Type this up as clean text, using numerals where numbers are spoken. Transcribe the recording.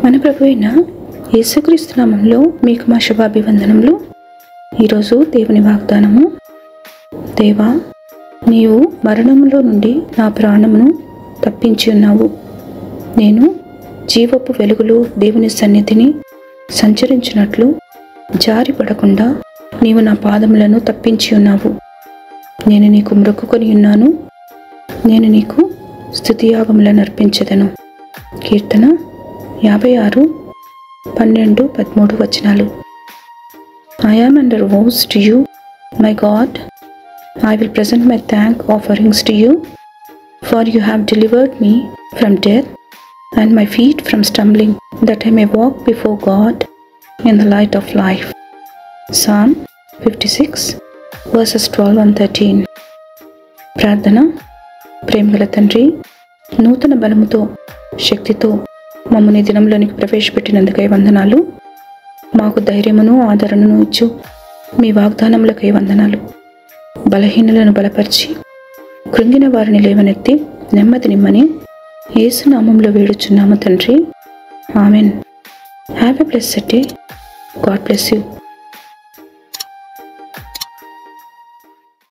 మన ప్రభు అయిన యేసుక్రీస్తు నామములో మీకు మా శుభాభివందనములు. ఈరోజు దేవుని వాగ్దానము. దేవా, నీవు మరణములో నుండి నా ప్రాణమును తప్పించి ఉన్నావు. నేను జీవపు వెలుగులో దేవుని సన్నిధిని సంచరించినట్లు జారిపడకుండా నీవు నా పాదములను తప్పించి ఉన్నావు. నేను నీకు మ్రొక్కుకొని ఉన్నాను. నేను నీకు స్తుతియాగములను అర్పించెదను. కీర్తన 56:12-13 వచనాలు. I am under vows to you, my God. I will present my thank offerings to you, for you have delivered me from death and my feet from stumbling, that I may walk before God in the light of life. Psalm 56:12-13. ప్రార్థన. ప్రేమగల తండ్రి, నూతన బలముతో శక్తితో మమ్మల్ని దినంలోనికి ప్రవేశపెట్టినందుకై వందనాలు. మాకు ధైర్యమును ఆదరణను ఇచ్చు మీ వాగ్దానములకై వందనాలు. బలహీనులను బలపరిచి కృంగిన వారిని లేవనెత్తి నెమ్మది నిమ్మని యేసు నామములో వేడుచున్నాము తండ్రి. Amen. Have a blessed day. God bless you.